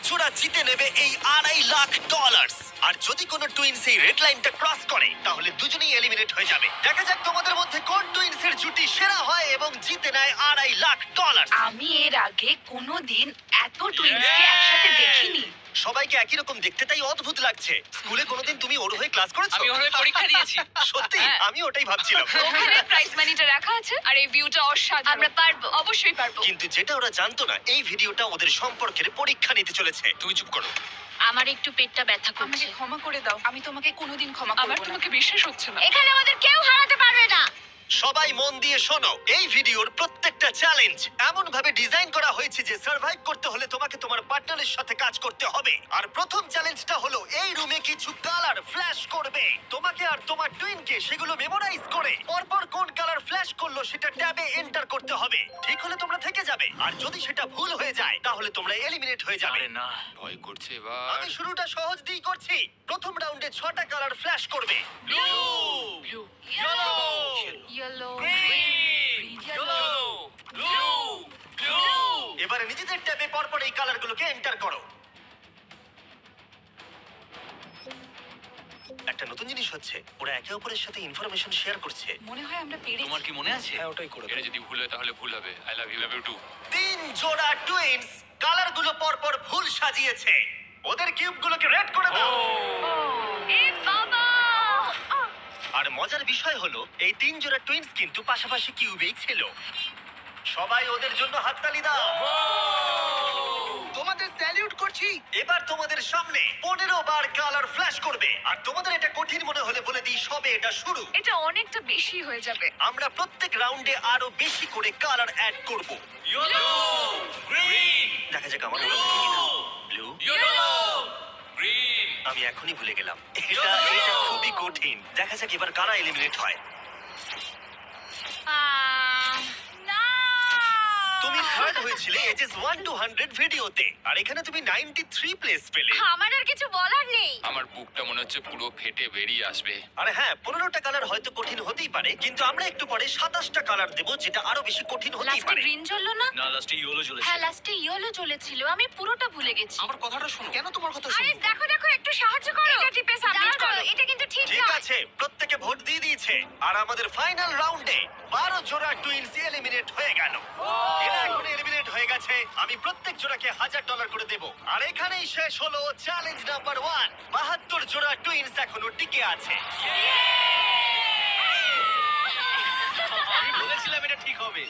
জোড়া জিতে নেবে এই $2.5 লাখ। আর যদি কোনো টুইনস এই রেড লাইনটা ক্রস করে তাহলে দুজনেই এলিমিনেট হয়ে যাবে। দেখা যাক তোমাদের মধ্যে কোন টুইনসের জুটি সেরা হয় এবং জিতে নেয় $2.5 লাখ। আমি এর আগে কোনোদিন এত টুইন্সকে একসাথে দেখিনি। সবাইকে একই রকম দেখতে, তাই অদ্ভুত লাগছে। স্কুলে কোনোদিন তুমি ওর হয়ে ক্লাস করেছো? আমি ওর হয়ে পরীক্ষা দিয়েছি। সত্যি? হ্যাঁ। আমি ওটাই ভাবছিলাম। ওখানে প্রাইস মানিটা রাখা আছে আর এই ভিউটা অসাধারণ। আমরা পারবো, অবশ্যই পারবো। কিন্তু যেটা ওরা জানতো না, এই ভিডিওটা ওদের সম্পর্কের পরীক্ষা নিতে চলেছে। তুমি চুপ করো। আমার একটু পেটটা ব্যথা করছে। আমাকে ক্ষমা করে দাও, আমি তোমাকে কোনোদিন ক্ষমা করব না। আমার তোমাকে বিশ্বাস হচ্ছে না। এখানে আমাদের কেউ হারাতে পারবে না। সবাই মন দিয়ে শোনো, এই ভিডিওর প্রত্যেকটা চ্যালেঞ্জ এমন ভাবে ডিজাইন করা হয়েছে যে সার্ভাইভ করতে হলে তোমাকে তোমার পার্টনারের সাথে কাজ করতে হবে। আর প্রথম চ্যালেঞ্জটা হলো এই রুমে কিছু কালার ফ্ল্যাশ করবে। তোমাকে আর তোমার টুইনকে সেগুলো মেমোরাইজ করে পরপর কোন কালার ফ্ল্যাশ করলো সেটা ট্যাবে এন্টার করতে হবে। ঠিক হলে তোমরা থেকে যাবে, আর যদি সেটা ভুল হয়ে যায় তাহলে তোমরা এলিমিনেট হয়ে যাবে। আরে না, ভয় করছে এবার। আমি শুরুটা সহজ দিয়ে করছি। প্রথম রাউন্ডে 6টা কালার ফ্ল্যাশ করবে। Blue, yellow, yellow, yellow, blue, blue. এবারে নিজেদের ট্যাবে পরপর এই কালারগুলোকে এন্টার করো। একটা নতুন জিনিস হচ্ছে, ওরা একে অপরের সাথে ইনফরমেশন শেয়ার করছে। মনে হয় আমরা পেরেছি। তোমার কি মনে আছে? হ্যাঁ, ওটাই করে এটা যদি ভুল হয় তাহলে ভুল হবে। I love you two. 3 জোড়া টুইনস কালারগুলো পরপর ভুল সাজিয়েছে। ওদের কিউবগুলোকে রেড করে দাও। এ বাবা! আর মজার বিষয় হলো এই 3 জোড়া টুইনস কিন্তু পাশাপাশি কিউবেই ছিল। সবাই ওদের জন্য হাততালি দাও। তোমাদের স্যালিউট করছি। এবার তোমাদের সামনে 15 বার কালার ফ্ল্যাশ করবে। আর তোমাদের এটা কঠিন মনে হলে বলে দিই, সবে এটা শুরু। এটা অনেকটা বেশি হয়ে যাবে। আমরা প্রত্যেক রাউন্ডে আরো বেশি করে কালার অ্যাড করব। ইয়েলো, গ্রিন, দেখা যাক আমার ব্লু। Yellow, green. আমি এখনই ভুলে গেলাম। এটা খুবই কঠিন। দেখা যাক এবার কারা এলিমিনেট হয়। না! তুমি থার্ড হয়েছিলে এজেস 1 to 100 ভিডিওতে, আর এখানে তুমি 93 প্লেস পেলে। আমার আর কিছু বলার নেই। আমার বুকটা মনে হচ্ছে পুরো ফেটে বেরিয়ে আসবে। আর হ্যাঁ, 15টা কালার হয়তো কঠিন হতেই পারে, কিন্তু আমরা একটু পরে 27টা কালার দেব, যেটা আরো বেশি কঠিন হতেই লাস্টে পারে। গ্রিন জ্বললো না? না, লাস্টে ইয়েলো জ্বলেছে। হ্যাঁ, লাস্টে ইয়েলো জ্বলেছিল। আমি পুরোটা ভুলে গেছি। আমার কথাটা শোনো। কেন তোমার কথা আরে শুনবো? দেখো দেখো, একটু সাহায্য করো। এটা টিপে সাবমিট করো। এটা কিন্তু ঠিক ঠিক নয়। আছে, প্রত্যেকে ভোট দিয়ে দিয়েছে, আর আমাদের ফাইনাল রাউন্ডে 12 জোড়া টুইনস এলিমিনেট হয়ে গেল। এরা এখন এলিমিনেট হয়ে গেছে। আমি প্রত্যেক জোড়াকে $1000 করে দেব। আর এখানেই শেষ হলো চ্যালেঞ্জ নাম্বার 1। 72 জোড়া টুইনস এখনো টিকে আছে। আমি বলেছিলাম এটা ঠিক হবে।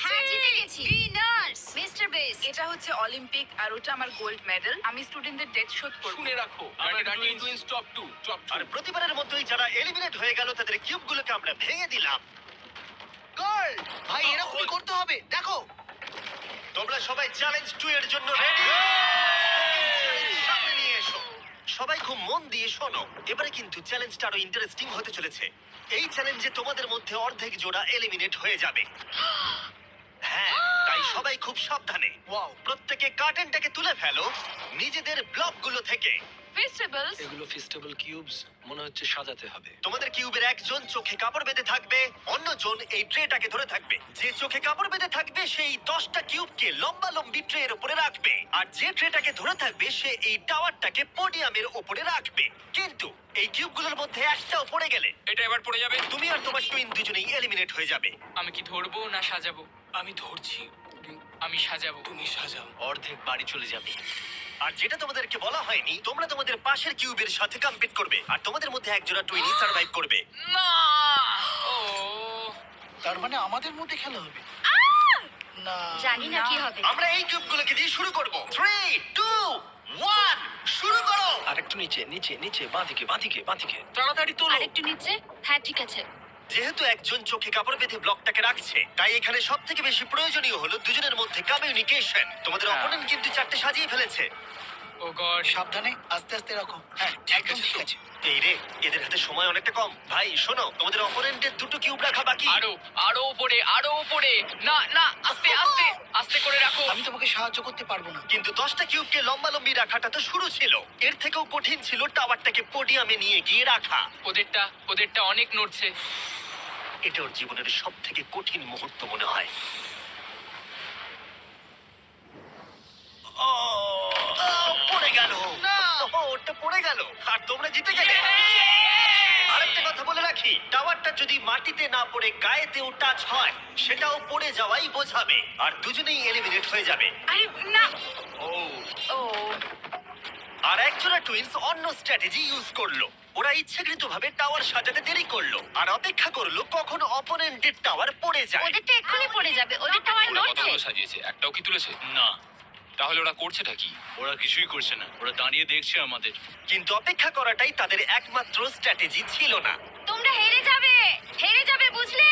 হ্যাঁ, জিতে গেছি। Winners mister base. এটা হচ্ছে অলিম্পিক আর ওটা আমার গোল্ড মেডেল। আমি স্টুডেন্টদের ডেট শোধ করব। শুনে রাখো, আমরা টুইন্স টপ 2, টপ 2। আর প্রতিবারের মতোই যারা এলিমিনেট হয়ে গেল তাদের কিউবগুলোকে আমরা ভেঙে দিলাম। গোল! ভাই এরকমই করতে হবে। দেখো, তোমরা সবাই চ্যালেঞ্জ 2 এর জন্য রেডি? সামনে নিয়ে এসো। সবাই খুব মন দিয়ে শোনো। এবারে কিন্তু চ্যালেঞ্জটা আরো ইন্টারেস্টিং হতে চলেছে। এই চ্যালেঞ্জে তোমাদের মধ্যে অর্ধেক জোড়া এলিমিনেট হয়ে যাবে। হ্যাঁ, তাই সবাই খুব সাবধানে। ওয়াও, প্রত্যেকে কার্টেনটাকে তুলে ফেলো নিজেদের ব্লকগুলো থেকে। ভেজিটেবলস। এগুলো ফেস্টিভ্যাল কিউবস মনে হচ্ছে সাজাতে হবে। তোমাদের কিউবের একজন চোখে কাপড় বেঁধে থাকবে, অন্যজন এই ট্রেটাকে ধরে থাকবে। যে চোখে কাপড় বেঁধে থাকবে সেই 10টা কিউবকে লম্বা লম্বি ট্রের উপরে রাখবে, আর যে ট্রেটাকে ধরে থাকবে সে এই টাওয়ারটাকে পোডিয়ামের উপরে রাখবে। কিন্তু এই কিউবগুলোর মধ্যে একটাও পড়ে গেলে এটা এবার পড়ে যাবে। তুমি আর তোমার টুইন দুজনেই এলিমিনেট হয়ে যাবে। আমি কি ধরবো না সাজাবো? আমি ধরছি, আমি সাজাবো। তুমি সাজাও। অর্ধেক বাড়ি চলে যাবে। আর যেটা তোমাদেরকে বলা হয়নি, তোমরা তোমাদের পাশের কিউবের সাথে কম্পিট করবে, আর তোমাদের মধ্যে একজোড়া টুইনই সার্ভাইভ করবে। না! ও! তার মানে আমাদের মধ্যে খেলা হবে না? জানি না কি হবে। আমরা এই কিউবগুলোকে দিয়ে শুরু করব। 3, 2, 1 শুরু করো। আরেকটু নিচে নিচে নিচে, বাঁদিকে বাঁদিকে বাঁদিকে। তাড়াতাড়ি তোলো। আরেকটু নিচে। হ্যাঁ, ঠিক আছে। যেহেতু একজন চোখে কাপড় বেঁধে ব্লকটাকে রাখছে, তাই এখানে সব থেকে বেশি প্রয়োজনীয় হলো দুজনের মধ্যে কমিউনিকেশন। তোমাদের হ্যাঁ। অপোনেন্ট কিন্তু 4টে সাজিয়ে ফেলেছে। ও গড। সাবধানে, আস্তে আস্তে রাখো। হ্যাঁ, একদম ঠিক আছে। এই রে, এদের হাতে সময় অনেকটা কম। ভাই শোনো, তোমাদের অপোনেন্টের 2টো কিউব রাখা বাকি। আরো আরো উপরে, আরো উপরে। না না, আস্তে আস্তে আস্তে করে রাখো। আমি তোমাকে সাহায্য করতে পারবো না। কিন্তু 10টা কিউবকে লম্বালম্বি রাখাটা তো শুরু ছিল। এর থেকেও কঠিন ছিল টাওয়ারটাকে পোডিয়ামে নিয়ে গিয়ে রাখা। ওদেরটা অনেক নড়ছে। এটা ওর জীবনের সব থেকে কঠিন মুহূর্ত মনে হয়। ও পড়ে গেল আর তোমরা জিতে গেলে। আরেকটা কথা বলে রাখি, টাওয়ারটা যদি মাটিতে না পড়ে গায়েতেও টাচ হয় সেটাও পড়ে যাওয়াই বোঝাবে, আর দুজনেই এলিমিনেট হয়ে যাবে। আরে না। ও ও আর একজোড়া টুইনস অন্য স্ট্র্যাটেজি ইউজ করলো। ওরা ইচ্ছাকৃতভাবে টাওয়ার সাজাতে দেরি করলো আর অপেক্ষা করলো কখন অপোনেন্টের টাওয়ার পড়ে যায়। ওদেরটা এক্ষুনি পড়ে যাবে, ওদের টাওয়ার ওরা নড়ছে। কতগুলো সাজিয়েছে, একটাও কি তুলেছে? না, তাহলে ওরা করছেটা কি? ওরা কিছুই করছে না, ওরা দাঁড়িয়ে দেখছে আমাদের। কিন্তু অপেক্ষা করাটাই তাদের একমাত্র স্ট্র্যাটেজি ছিল না। তোমরা হেরে যাবে বুঝলে?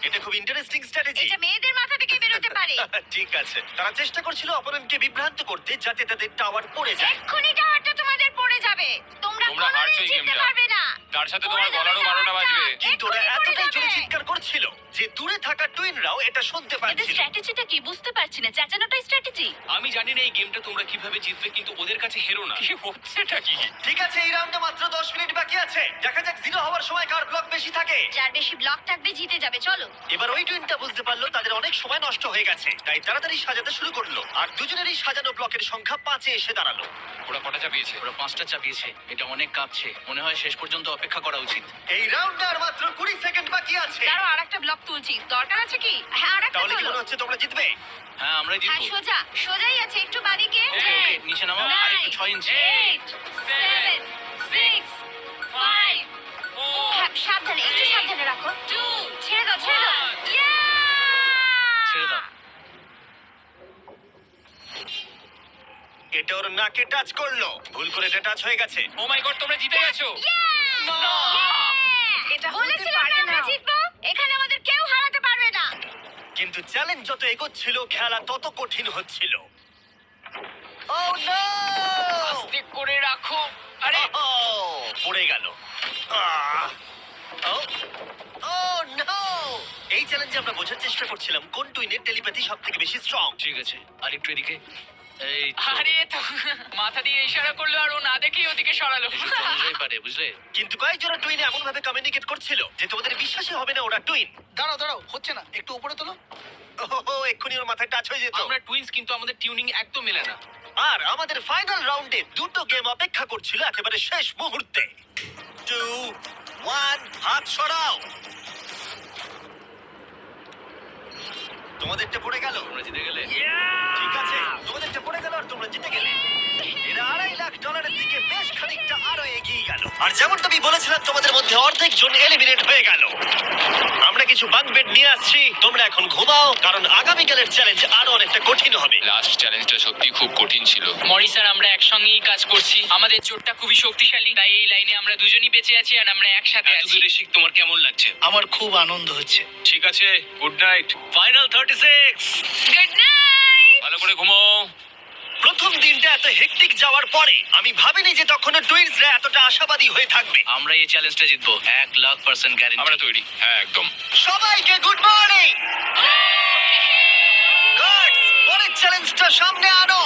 এটা খুব ইন্টারেস্টিং স্ট্র্যাটেজি। এটা মেয়েদের মাথা থেকে বেরোতে পারে। ঠিক আছে, তারা চেষ্টা করছিল অপোনেন্টকে বিভ্রান্ত করতে যাতে তাদের টাওয়ার পড়ে যায়। এক্ষুনি টাওয়ারটা তোমাদের পড়ে যাবে। তোমরা তোমরা কোনোদিন হারছো এই জিততে গেমটা। পারবে না। তার সাথে পড়ে তোমার যাবে গলারও 12টা টাওয়ারটা। বাজবে। কিন্তু ওরা এক্ষুনি পড়ে এতটাই জোরে যাবে। চিৎকার করছিল যে দূরে থাকা টুইনরাও এটা শুনতে এদের পাচ্ছিল। স্ট্র্যাটেজিটা কি বুঝতে পারছি না, চেঁচানোটাই স্ট্র্যাটেজি। আমি জানি না এই গেমটা তোমরা কিভাবে জিতবে, কিন্তু ওদের কাছে হেরো না। কি হচ্ছেটা কি? ঠিক আছে, এই রাউন্ডে মাত্র 10 মিনিট বাকি আছে। দেখা যাক জিরো হওয়ার সময় কার ব্লক বেশি থাকে। যার বেশি ব্লক থাকবে জিতে যাবে। চলো। এবার ওই টুইনটা বুঝতে পারলো তাদের অনেক সময় নষ্ট হয়ে গেছে, তাই তাড়াতাড়ি সাজাতে শুরু করলো। আর দুজনেরই সাজানো ব্লকের সংখ্যা 5-এ এসে দাঁড়ালো। ওরা কটা চাপিয়েছে? ওরা 5টা চাপিয়েছে, এটা অনেক কাঁপছে। মনে হয় শেষ পর্যন্ত অপেক্ষা করা উচিত। এই রাউন্ডে আর মাত্র 20 সেকেন্ড বাকি আছে। দাঁড়াও, আরেকটা ব্লক তুলছি, দরকার আছে কি? হ্যাঁ আরেকটা তাহলে কি তোলো। মনে হচ্ছে তোমরা জিতবে? হ্যাঁ, আমরাই হ্যাঁ জিতবো। সোজাই আছে, একটু বাদিকে। ওকে, ওকে, নিচে নামাও, আর একটু 6 ইঞ্চি। 8 7 6 5 হ্যাঁ, সাবধানে, একটু সাবধানে রাখো। 2 ছেড়ে দাও। ছেড়ে দাও। এটা ওর নাকে টাচ করলো, ভুল করে এটা টাচ হয়ে গেছে। ও মাই গড, তোমরা জিতে গেছো। এটা হতে বলেছিলাম পারে না আমরা না। জিতবো। এখানে আমাদের কেউ হারাতে পারবে না। কিন্তু চ্যালেঞ্জ যত এগোচ্ছিল খেলা তত কঠিন হচ্ছিল। ও নো! আস্তে করে রাখো। আরে পড়ে গেল। আহ! ও! ও নো! এই চ্যালেঞ্জে আমরা বোঝার চেষ্টা করছিলাম কোন টুইনের টেলিপ্যাথি সবথেকে বেশি স্ট্রং। ঠিক আছে, আর একটু এদিকে। এই তো। আরে তো মাথা দিয়ে ইশারা করলো আর ও না দেখেই ওদিকে সরালো। এসব তো অনুযায়ী পারে, বুঝলে? কিন্তু কয়েকজোড়া টুইন এমন ভাবে কমিউনিকেট করছিল যে তোমাদের বিশ্বাসই হবে না ওরা টুইন। দাঁড়াও হচ্ছে না, একটু উপরে তোলো। ওহো, এক্ষুনি ওর মাথায় টাচ হয়ে যেত। আমরা টুইনস, কিন্তু আমাদের টিউনিং একদম মেলে না। আর আমাদের ফাইনাল রাউন্ডে দুটো গেম অপেক্ষা করছিল একেবারে শেষ মুহূর্তে। 2 1 হাত সরাও। তোমাদেরটা পড়ে গেল। তোমরা জিতে গেলে। ঠিক আছে, তোমাদেরটা পড়ে গেল আর তোমরা জিতে গেলে। এরা $2.5 লাখ দিকে বেশ খানিকটা আরো এগিয়ে গেল। আর যেমন তুমি বলেছিলাম তোমাদের মধ্যে অর্ধেক জন এলিমিনেট হয়ে গেল। আমরা কিছু বাঙ্ক বেড নিয়ে আসছি, তোমরা এখন ঘুমাও কারণ আগামীকালের চ্যালেঞ্জ আরো অনেকটা কঠিন হবে। লাস্ট চ্যালেঞ্জটা সত্যি খুব কঠিন ছিল। মরি স্যার, আমরা একসঙ্গেই কাজ করছি। আমাদের জোটটা খুবই শক্তিশালী, তাই এই লাইনে আমরা দুজনই বেঁচে আছি আর আমরা একসাথে এত আছি। দূরে শিখ, তোমার কেমন লাগছে? আমার খুব আনন্দ হচ্ছে। ঠিক আছে, good night. Final 36। Good night. ভালো করে ঘুমাও। প্রথম দিনটা এত হেক্টিক যাওয়ার পরে আমি ভাবিনি যে তখন টুইনসরা এতটা আশাবাদী হয়ে থাকবে। আমরা এই চ্যালেঞ্জটা জিতবো, 1,00,000% গ্যারান্টি। আমরা তৈরি। হ্যাঁ, একদম। সবাইকে গুড মর্নিং। গার্ডস, পরের চ্যালেঞ্জটা সামনে আনো।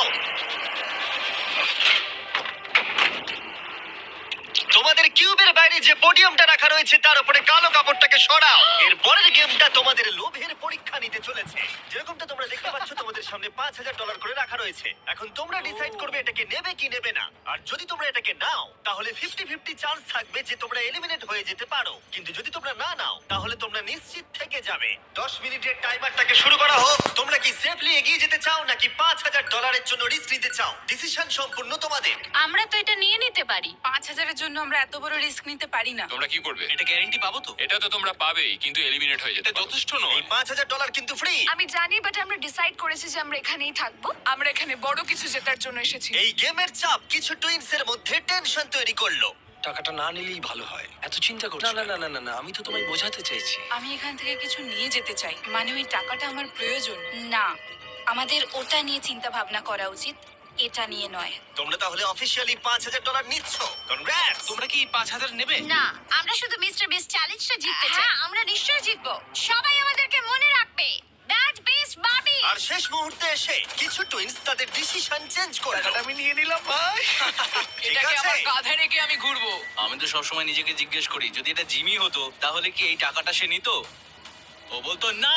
তোমাদের কিউবের বাইরে যে পোডিয়ামটা রাখা রয়েছে তার উপরে কালো কাপড়টাকে সরাও। এর পরের গেমটা তোমাদের লোভের পরীক্ষা নিতে চলেছে। যেরকমটা তোমরা দেখতে পাচ্ছ তোমাদের সামনে $5,000 করে রাখা রয়েছে। এখন তোমরা ডিসাইড করবে এটাকে নেবে কি নেবে না। আর যদি তোমরা এটাকে নাও তাহলে 50-50 চান্স থাকবে যে তোমরা এলিমিনেট হয়ে যেতে পারো। কিন্তু যদি তোমরা না নাও তাহলে তোমরা নিশ্চিত থেকে যাবে। 10 মিনিটের টাইমারটাকে শুরু করা হোক। তোমরা কি সেফলি এগিয়ে যেতে চাও নাকি $5,000 জন্য রিস্ক নিতে চাও? ডিসিশন সম্পূর্ণ তোমাদের। আমরা তো এটা নিয়ে নিতে পারি। 5,000-এর জন্য আমরা এত বড় রিস্ক নিতে পারি না। তোমরা কি করবে? এটা গ্যারান্টি পাবো তো? এটা তো তোমরা পাবেই, কিন্তু এলিমিনেট হয়ে যেতে এটা পারো। যথেষ্ট এই নয়। $5,000 কিন্তু ফ্রি। আমি জানি, বাট আমরা ডিসাইড করেছি যে আমরা এখানেই থাকবো। আমরা এখানে বড় কিছু জেতার জন্য এসেছি। এই গেমের চাপ কিছু টুইনসের মধ্যে টেনশন তৈরি করলো। টাকাটা না নিলেই ভালো হয়। এত চিন্তা করছো না না না না না আমি তো তোমায় বোঝাতে চাইছি। আমি এখান থেকে কিছু নিয়ে যেতে চাই, মানে ওই টাকাটা আমার প্রয়োজন। না, আমাদের ওটা নিয়ে চিন্তা ভাবনা করা উচিত, এটা নিয়ে নয়। তোমরা তাহলে অফিসিয়ালি $5,000 নিচ্ছ। কনগ্রাটস। তোমরা কি 5,000 নেবে? না, আমরা শুধু মিস্টার বিস্ট চ্যালেঞ্জটা জিততে চাই। আমরা নিশ্চয়ই জিতবো। সবাই আমাদেরকে মনে রাখবে। দ্যাট বিস্ট বাবি। আর শেষ মুহূর্তে এসে কিছু টুইনস তাদের ডিসিশন চেঞ্জ করলো। টাকাটা আমি নিয়ে নিলাম ভাই। ঠিক এটাকে আছে। আমার কাঁধে রেখে আমি ঘুরবো। আমি তো সবসময় নিজেকে জিজ্ঞেস করি, যদি এটা জিমি হতো তাহলে কি এই টাকাটা সে নিত? ও বলতো না।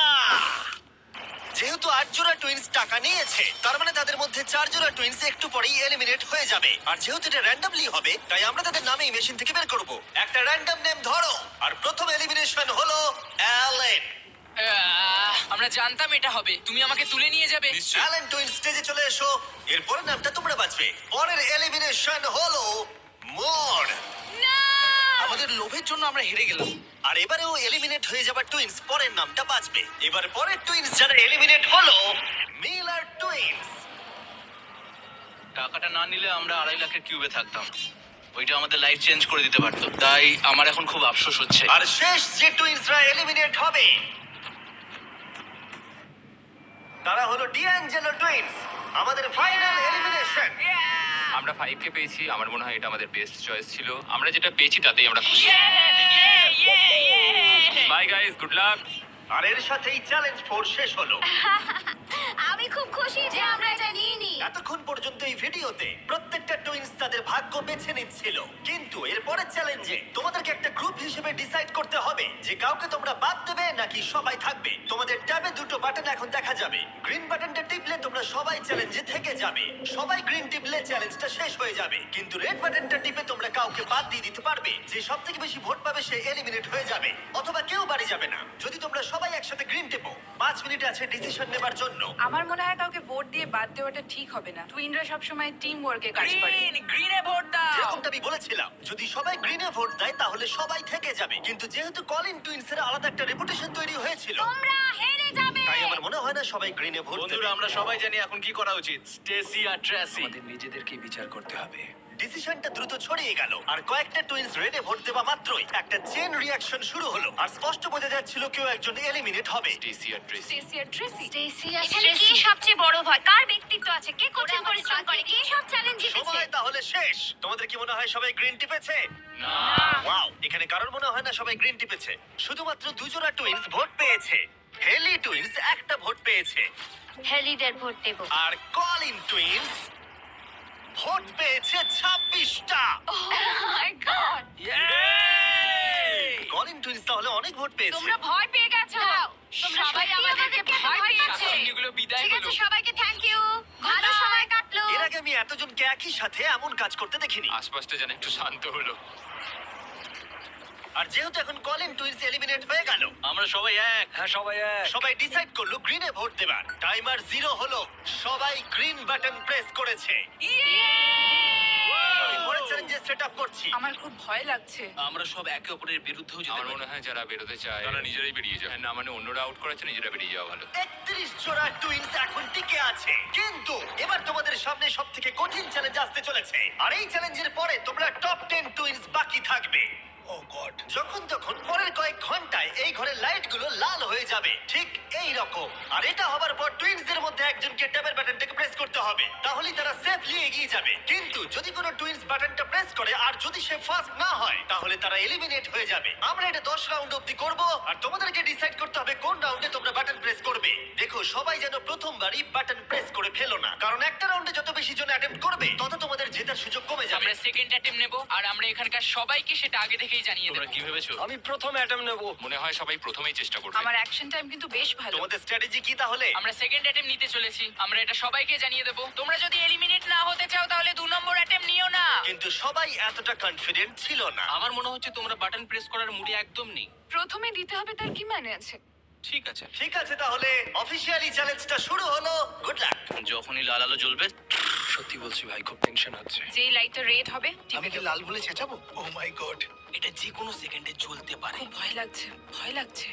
যেহেতু 8 জোড়া টুইন্স টাকা নিয়েছে, তার মানে তাদের মধ্যে 4 জোড়া টুইন্স একটু পরেই এলিমিনেট হয়ে যাবে। আর যেহেতু এটা র্যান্ডমলি হবে, তাই আমরা তাদের নামে মেশিন থেকে বের করব। একটা র্যান্ডম নেম ধরো। আর প্রথম এলিমিনেশন হলো অ্যালেন। আমরা জানতাম এটা হবে। তুমি আমাকে তুলে নিয়ে যাবে। অ্যালেন টুইন্স স্টেজে চলে এসো। এরপরের নামটা তোমরা বাঁচবে। পরের এলিমিনেশন হলো মোর। আমাদের লোভের জন্য আমরা হেরে গেলাম। আর এবারেও এলিমিনেট হয়ে যাবার টুইন্স পরের নামটা বাঁচবে। এবার পরের টুইন্স যারা এলিমিনেট হলো মিলার টুইন্স। টাকাটা না নিলে আমরা 2.5 লাখের কিউবে থাকতাম। ওইটা আমাদের লাইফ চেঞ্জ করে দিতে পারতো। তাই আমার এখন খুব আফসোস হচ্ছে। আর শেষ যে টুইন্সরা এলিমিনেট হবে তারা হলো ডিঅ্যাঞ্জেলো টুইন্স। আমাদের ফাইনাল এলিমিনেশন। আমরা 5কে পেয়েছি। আমার মনে হয় এটা আমাদের বেস্ট চয়েস ছিল। আমরা যেটা পেয়েছি তাতেই আমরা খুশি। Bye guys, good luck. আর এর সাথেই চ্যালেঞ্জ 4 শেষ হলো। আমি খুব খুশি যে আমরা এটা নিইনি। এতক্ষণ পর্যন্ত এই ভিডিওতে প্রত্যেকটা টুইন্স তাদের ভাগ্য বেছে নিচ্ছিল, কিন্তু এরপরের চ্যালেঞ্জে তোমাদেরকে একটা গ্রুপ হিসেবে ডিসাইড করতে হবে যে কাউকে তোমরা বাদ দেবে নাকি সবাই থাকবে। তোমাদের ট্যাবে দুটো বাটন এখন দেখা যাবে। গ্রিন বাটনটা টিপলে তোমরা সবাই চ্যালেঞ্জে থেকে যাবে। সবাই গ্রিন টিপলে চ্যালেঞ্জটা শেষ হয়ে যাবে, কিন্তু রেড বাটনটা টিপে তোমরা কাউকে বাদ দিয়ে দিতে পারবে। যে সবথেকে বেশি ভোট পাবে সে এলিমিনেট হয়ে যাবে, অথবা কেউ বাড়ি যাবে না। যদি তোমরা সবাই একসাথে গ্রিন টেপো, 5 মিনিট আছে ডিসিশন নেবার জন্য। আমার মনে হয় কাউকে ভোট দিয়ে বাদ দেওয়াটা ঠিক হবে না। টুইনরা সবসময় টিম ওয়ার্কে কাজ করে। গ্রিনে ভোট দাও। যেরকমটা আমি বলেছিলাম, যদি সবাই গ্রিনে ভোট দেয় তাহলে সবাই থেকে যাবে, কিন্তু যেহেতু কলিন টুইন্সের আলাদা একটা রেপুটেশন তৈরি হয়েছিল, তোমরা হেরে যাবে। তাই আমার মনে হয় না সবাই গ্রিনে ভোট দেবে। বন্ধুরা, আমরা সবাই জানি এখন কি করা উচিত। স্টেসি আর ট্রেসি। আমাদের নিজেদেরকে বিচার করতে হবে। ডিসিশনটা দ্রুত ছড়িয়ে গেল, আর কয়েকটা টুইন্স রেডে ভোট দেওয়া মাত্রই একটা চেন রিঅ্যাকশন শুরু হলো, আর স্পষ্ট বোঝা যাচ্ছিল কেউ একজন এলিমিনেট হবে। স্টেসি আর ট্রেসি। স্টেসি আর ট্রেসি। এখানে কে সবচেয়ে বড় ভয়? কার ব্যক্তিত্ব আছে? কে কঠিন পরিশ্রম করে? কে সব চ্যালেঞ্জ জিতেছে? সময় তাহলে শেষ। তোমাদের কি মনে হয় সবাই গ্রিন টিপেছে? না। ওয়াও, এখানে কারোর মনে হয় না সবাই গ্রিন টিপেছে। শুধুমাত্র 2 জোড়া টুইন্স ভোট পেয়েছে। হেলি টুইন্স একটা ভোট পেয়েছে, হেলিদের ভোট দেব। আর কলিন টুইন্স ভোট পেয়েছে 26টা। মাই গড! কলিন টুইন্স তাহলে অনেক ভোট পেয়েছে। তোমরা ভয় পেয়ে গেছো। তোমরা সবাই আমাদেরকে ভয় পেয়েছে। এগুলো বিদায় ঠিক হলো। আছে, সবাইকে থ্যাংক ইউ। ভালো সময় কাটলো। এর আগে আমি এতজনকে একই সাথে এমন কাজ করতে দেখিনি। আশপাশটা যেন একটু শান্ত হলো। আর যেহেতু এখন কলিন টুইন্স এলিমিনেট হয়ে গেল, আমরা সবাই এক। হ্যাঁ, সবাই এক। সবাই ডিসাইড করলো গ্রিনে ভোট দেবার। টাইমার 0 হলো। সবাই গ্রিন বাটন প্রেস করেছে। আমি পরের চ্যালেঞ্জে সেটআপ করছি। আমার খুব ভয় লাগছে। আমরা সব একে অপরের বিরুদ্ধেও যেতে আমার পারি। মনে হয় যারা বেরোতে চায় তারা নিজেরাই বেরিয়ে যায়। না মানে অন্যরা আউট করেছে, নিজেরা বেরিয়ে যাওয়া ভালো। 31 জোড়া টুইন্স এখন টিকে আছে, কিন্তু এবার তোমাদের সামনে সবথেকে কঠিন চ্যালেঞ্জ আসতে চলেছে। আর এই চ্যালেঞ্জের পরে তোমরা টপ 10 টুইন্স বাকি থাকবে। ও গড। যখন তখন পরের কয়েক ঘন্টায় এই ঘরের লাইটগুলো লাল হয়ে যাবে, ঠিক এই রকম। আর এটা হবার পর টুইন্সদের মধ্যে একজনকে ট্যাবের বাটনটাকে প্রেস করতে হবে, তাহলেই তারা সেফলি এগিয়ে যাবে। কিন্তু যদি কোনো টুইন্স বাটনটা প্রেস করে আর যদি সে ফার্স্ট না হয়, তাহলে তারা এলিমিনেট হয়ে যাবে। আমরা এটা 10 রাউন্ড অবধি করব, আর তোমাদেরকে ডিসাইড করতে হবে কোন রাউন্ডে তোমরা বাটন প্রেস করবে। দেখো, সবাই যেন প্রথমবারই বাটন প্রেস করে ফেলো না, কারণ একটা রাউন্ডে যত বেশি জন অ্যাটেম্প্ট করবে তত তোমাদের জেতার সুযোগ কমে যাবে। আমরা সেকেন্ড অ্যাটেম্প নেব, আর আমরা এখানকার সবাইকে সেটা আগে থেকেই জানিয়ে তোমরা দেব। কি ভেবেছো? আমি প্রথম অ্যাটেম নেব। মনে হয় সবাই প্রথমেই চেষ্টা করবে। আমার অ্যাকশন টাইম কিন্তু বেশ ভালো। তোমাদের স্ট্র্যাটেজি কি তাহলে? আমরা সেকেন্ড অ্যাটেম্প নিতে চলেছি। আমরা এটা সবাইকে জানিয়ে দেব। তোমরা যদি এলিমিনেট না হতে চাও তাহলে 2 নম্বর অ্যাটেম্প নিও না। কিন্তু সবাই এতটা কনফিডেন্ট ছিল না। আমার মনে হচ্ছে তোমরা বাটন প্রেস করার মুডে একদম নেই। প্রথমে দিতে হবে তার কি মানে আছে? ঠিক আছে, ঠিক আছে, তাহলে অফিসিয়ালি চ্যালেঞ্জটা শুরু হলো। Good luck. যখনই লাল আলো জ্বলবে সত্যি বলছি ভাই, খুব টেনশন হচ্ছে। যেই লাইটটা রেড হবে আমি টিপে কি দেবো। লাল বলে চেঁচাবো? ও মাই গড। এটা যে কোনো সেকেন্ডে জ্বলতে পারে। খুব ভয় লাগছে, ভয় লাগছে।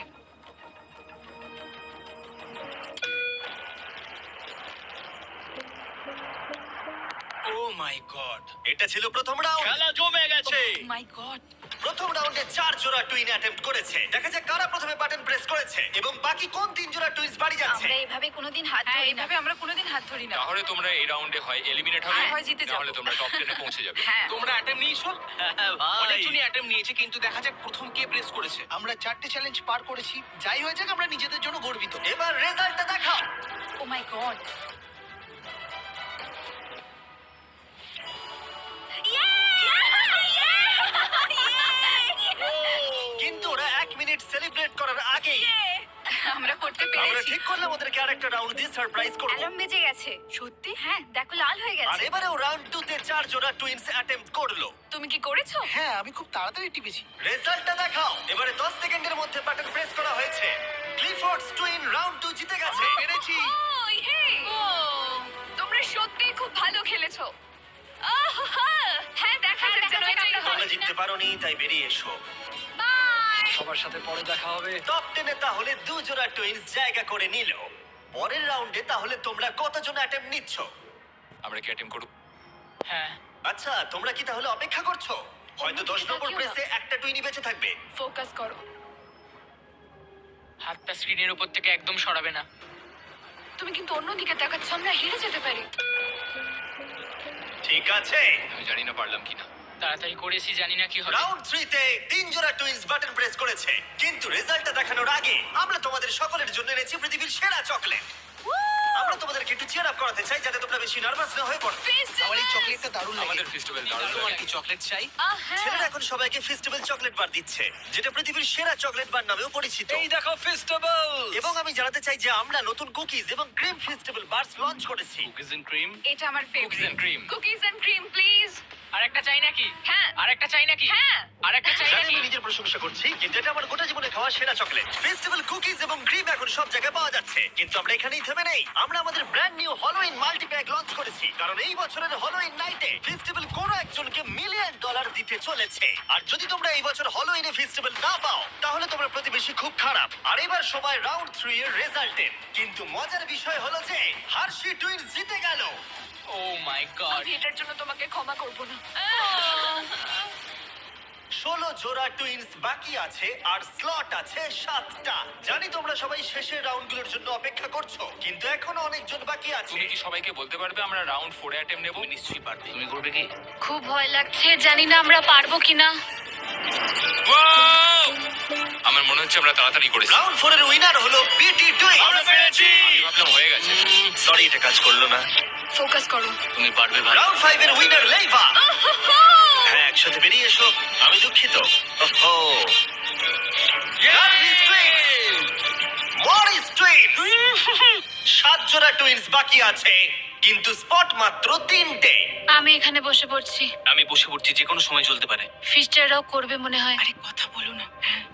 ও মাই গড, এটা ছিল প্রথম রাউন্ড। খেলা জমে গেছে। মাই গড। প্রথম রাউন্ডে 4 জোড়া টুইন অ্যাটেম্প্ট করেছে। দেখা যাক কারা প্রথমে বাটন প্রেস করেছে এবং বাকি কোন 3 জোড়া টুইনস বাড়ি যাচ্ছে। আমরা এভাবে কোনোদিন হাত হ্যাঁ, ধরি না। এইভাবে আমরা কোনোদিন হাত ধরি না। তাহলে তোমরা এই রাউন্ডে হয় এলিমিনেট হবে, হয় জিতে যাবো। তাহলে তোমরা টপ 10 এ পৌঁছে যাবে। হ্যাঁ। তোমরা অ্যাটেম্প নিয়েছো? হ্যাঁ, ভাই। অনেকজনই অ্যাটেম্প নিয়েছে, কিন্তু দেখা যাক প্রথম কে প্রেস করেছে। আমরা 4টে চ্যালেঞ্জ পার করেছি। যাই হয়ে যাক, আমরা নিজেদের জন্য গর্বিত। এবার রেজাল্টটা দেখাও। ও মাই গড। কিন্তু ওরা 1 মিনিট সেলিব্রেট করার আগেই আমরা করতে আমরা পেরেছি। ঠিক করলাম ওদেরকে আরেকটা রাউন্ড দিয়ে সারপ্রাইজ করব। অ্যালার্ম বেজে গেছে। সত্যি? হ্যাঁ, দেখো লাল হয়ে আর গেছে। এবারেও রাউন্ড 2 তে 4 জোড়া টুইনস অ্যাটেম্প্ট করলো। তুমি কি করেছো? হ্যাঁ, আমি খুব তাড়াতাড়ি টিপেছি। রেজাল্টটা দেখাও। এবারে 10 সেকেন্ডের মধ্যে বাটন প্রেস করা হয়েছে। ক্লিফোর্ডস টুইন রাউন্ড 2 জিতে গেছে। পেরেছি। তোমরা সত্যিই খুব ভালো খেলেছো। হ্যাঁ, দেখা যাক যেন এটাই তোমরা হয়। জিততে পারোনি, তাই বেরিয়ে এসো। সবার সাথে পরে দেখা হবে। টপ 10 এ তাহলে 2 জোড়া টুইনস জায়গা করে নিল। পরের রাউন্ডে তাহলে তোমরা কতজন অ্যাটেম্প্ট নিচ্ছ? আমরা কি অ্যাটেম্প করব? হ্যাঁ আচ্ছা, তোমরা কি তাহলে অপেক্ষা করছো? হয়তো 10 নম্বর প্রেসে একটা টুইনই বেঁচে থাকবে। ফোকাস করো। হাতটা স্ক্রিনের উপর থেকে একদম সরাবে না। তুমি কিন্তু অন্যদিকে তাকাচ্ছ, আমরা হেরে যেতে পারি। ঠিক আছে। আমি জানি না পারলাম কিনা। তাড়াতাড়ি করেছি, জানি না কি হবে। রাউন্ড 3 তে 3 জোড়া টুইনস বাটন প্রেস করেছে, কিন্তু রেজাল্টটা দেখানোর আগে আমরা তোমাদের সকলের জন্য এনেছি পৃথিবীর সেরা চকলেট। আমরা তোমাদেরকে একটু চিয়ার আপ করাতে চাই যাতে তোমরা বেশি নার্ভাস না হয়ে পড়ো। আমার এই চকলেটটা দারুণ লাগে। আমাদের ফেস্টিভ্যাল দারুণ তোমার লাগে। কি চকলেট চাই? ছেলেরা এখন সবাইকে ফেস্টিভ্যাল চকলেট বার দিচ্ছে, যেটা পৃথিবীর সেরা চকলেট বার নামেও পরিচিত। এই দেখো ফেস্টিভ্যাল। এবং আমি জানাতে চাই যে আমরা নতুন কুকিজ এবং ক্রিম ফেস্টিভ্যাল বার্স লঞ্চ করেছি। Cookies and cream. এটা আমার Cookies and favourite. cream. Cookies and cream please. আরেকটা চাই নাকি? হ্যাঁ। আরেকটা চাই নাকি? হ্যাঁ। আরেকটা চাই জানি নাকি? আমি নিজের প্রশংসা করছি, কিন্তু এটা আমার গোটা জীবনে খাওয়া সেরা চকলেট। ফেস্টিভ্যাল কুকিজ এবং ক্রিম এখন সব জায়গায় পাওয়া যাচ্ছে, কিন্তু আমরা এখানেই থেমে নেই। আমরা আমাদের ব্র্যান্ড নিউ হলোউইন মাল্টিপ্যাক লঞ্চ করেছি, কারণ এই বছরের হলোউইন নাইটে ফেস্টিভ্যাল কোনো একজনকে $1 মিলিয়ন দিতে চলেছে। আর যদি তোমরা এই বছর হলোউইনে ফেস্টিভ্যাল না পাও, তাহলে তোমরা প্রতিবেশী খুব খারাপ। আর এবার সময় রাউন্ড 3 এর রেজাল্টের। কিন্তু মজার বিষয় হলো যে হার্শি টুইনস জিতে গেল। ও মাই গড। আমি এটার জন্য তোমাকে ক্ষমা করব না। 16 জোড়া টুইনস বাকি আছে, আর স্লট আছে 7টা। জানি তোমরা সবাই শেষের রাউন্ডগুলোর জন্য অপেক্ষা করছো, কিন্তু এখনো অনেকজন বাকি আছে। তুমি কি সবাইকে বলতে পারবে আমরা রাউন্ড 4 এ অ্যাটেম্প নেব? তুমি নিশ্চয়ই পারবে। তুমি করবে কি? খুব ভয় লাগছে, জানি না আমরা পারবো কিনা। আমার মনে হচ্ছে আমরা তাড়াতাড়ি করেছি। রাউন্ড 4 এর উইনার হলো বিটি টুইনস। আমরা পেরেছি। আমি ভাবলাম হয়ে গেছে। সরি, এটা কাজ করলো না। ফোকাস করো। তুমি পারবে ভাই। রাউন্ড 5 এর উইনার লেইভা। হ্যাঁ, একসাথে বেরিয়ে এসো। আমি দুঃখিত। ওহো। Morris twins. 7 জোড়া টুইনস বাকি আছে, কিন্তু স্পট মাত্র 3টে। আমি এখানে বসে পড়ছি। আমি বসে পড়ছি, যে কোনো সময় চলতে পারে। ফিস্টাররাও করবে মনে হয়। আরে কথা বলো না। হ্যাঁ,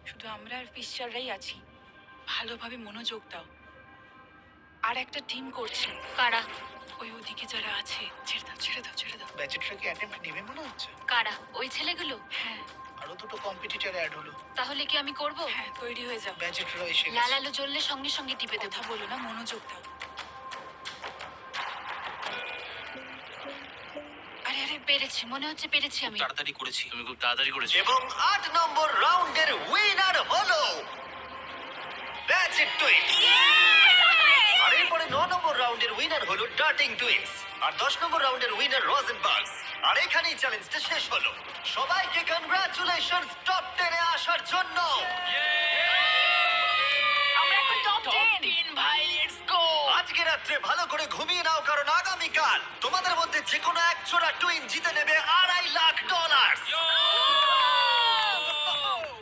শুধু আমরা আর ফিশাররাই আছি। ভালোভাবে মনোযোগ দাও। আর একটা টিম করছে। কারা? ওই ওদিকে যারা আছে। ছেড়ে দাও, ছেড়ে দাও, ছেড়ে দাও। ব্যাচেটরা কি অ্যাটেম্প্ট নেবে মনে হচ্ছে? কারা? ওই ছেলেগুলো? হ্যাঁ, আরো দুটো কম্পিটিটর অ্যাড হলো। তাহলে কি আমি করব? হ্যাঁ, তৈরি হয়ে যাও। ব্যাচেটরা এসে লাল গেছে। আলো জ্বললে সঙ্গে সঙ্গে টিপে দেবো। কথা বলো না, মনোযোগ দাও। আরে আরে, পেরেছি, মনে হচ্ছে পেরেছি আমি। তাড়াতাড়ি করেছি। তুমি খুব তাড়াতাড়ি করেছো। এবং 8 নম্বর রাউন্ডের উইনার হলো ব্যাচেট টুইনস। আর এরপরে 9 নম্বর রাউন্ডের উইনার হলো ডার্টিং টুইনস। আর 10 নম্বর রাউন্ডের উইনার রোজেনবার্গস। আর এখানেই চ্যালেঞ্জটা শেষ হলো। সবাইকে কনগ্রাচুলেশনস টপ 10 এ আসার জন্য। আমরা এখন টপ 10 ভাই, লেটস গো। আজকে রাত্রে ভালো করে ঘুমিয়ে নাও, কারণ আগামীকাল তোমাদের মধ্যে যে কোনো এক জোড়া টুইন জিতে নেবে $2.5 লাখ।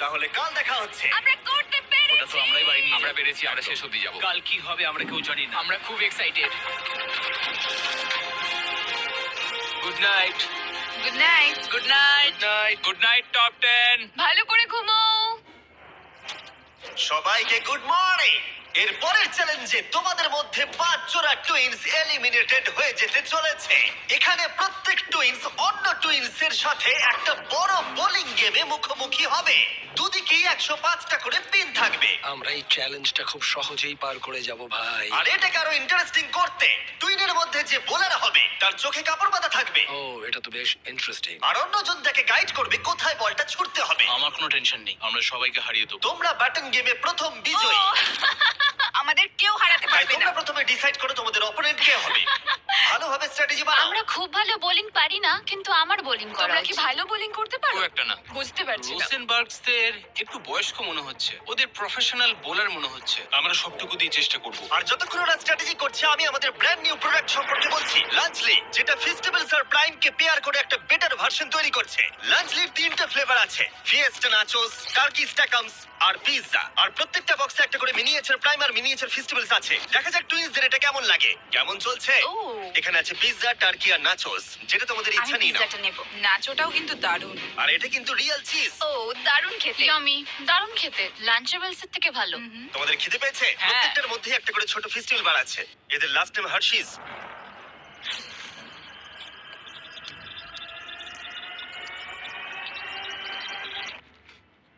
তাহলে কাল দেখা হচ্ছে। আমরা করতে ওটা তো আমরাই পারিনি। আমরা পেরেছি, আমরা শেষ অবধি যাব। কাল কি হবে আমরা কেউ জানি না। আমরা খুব excited. Good night. Good night. Good night. Good night top 10। ভালো করে ঘুমাও। সবাইকে গুড মর্নিং। এর পরের চ্যালেঞ্জে তোমাদের মধ্যে 5 জোড়া টুইনস এলিমিনেটেড হয়ে যেতে চলেছে। এখানে প্রত্যেক টুইনস অন্য টুইনসের সাথে একটা বড় বোলিং গেমে মুখোমুখি হবে। দুদিকেই 105টা করে পিন থাকবে। আমরা এই চ্যালেঞ্জটা খুব সহজেই পার করে যাব ভাই। আর এটাকে আরো ইন্টারেস্টিং করতে টুইনের মধ্যে যে বোলার হবে তার চোখে কাপড় বাঁধা থাকবে, ও, এটা তো বেশ ইন্টারেস্টিং। আর অন্যজন তাকে গাইড করবে কোথায় বলটা ছুটতে হবে। আমার কোনো টেনশন নেই, আমরা সবাইকে হারিয়ে দেবো। তোমরা ব্যাটন গেমে প্রথম বিজয়ী। আমাদের কেউ হারাতে তাই পারবে না। তোমরা প্রথমে ডিসাইড করো তোমাদের অপোনেন্ট কে হবে। ভালো ভালোভাবে স্ট্র্যাটেজি বানাও। আমরা খুব ভালো বোলিং পারি না, কিন্তু আমার বোলিং করা তোমরা কি উচিত। ভালো বোলিং করতে পারো? খুব একটা না। বুঝতে পারছি না। রোসেনবার্গসদের একটু বয়স্ক মনে হচ্ছে, ওদের প্রফেশনাল বোলার মনে হচ্ছে। আমরা সবটুকু দিয়ে চেষ্টা করব। আর যতক্ষণ ওরা স্ট্র্যাটেজি করছে আমি আমাদের ব্র্যান্ড নিউ প্রোডাক্ট সম্পর্কে বলছি, লাঞ্চলি, যেটা ফেস্টিভ্যালস আর প্রাইম কে পেয়ার করে একটা বেটার ভার্সন তৈরি করছে। লাঞ্চলির 3টা ফ্লেভার আছে, ফিয়েস্টা নাচোস, টার্কি স্ট্যাকামস আর পিৎজা। আর প্রত্যেকটা বক্সে একটা করে মিনিয়েচার প্রাইম আর মিনিয়েচার ফেস্টিভ্যালস আছে। দেখা যাক টুইন্সদের এটা কেমন লাগে। কেমন চলছে? ও। এখানে আছে পিৎজা, টার্কি আর নাচোস, যেটা তোমাদের আমি ইচ্ছা নিয়ে নাও। পিৎজাটা নেব। নাচোটাও কিন্তু দারুণ। আর এটা কিন্তু রিয়েল চিজ। ও, দারুণ খেতে। ইয়ামি, দারুণ খেতে, লাঞ্চেবলস এর থেকে ভালো। তোমাদের খিদে পেয়েছে? হ্যাঁ। প্রত্যেকটার মধ্যে একটা করে ছোট ফেস্টিভ্যাল বার আছে। এদের লাস্ট টাইম হার্শিস।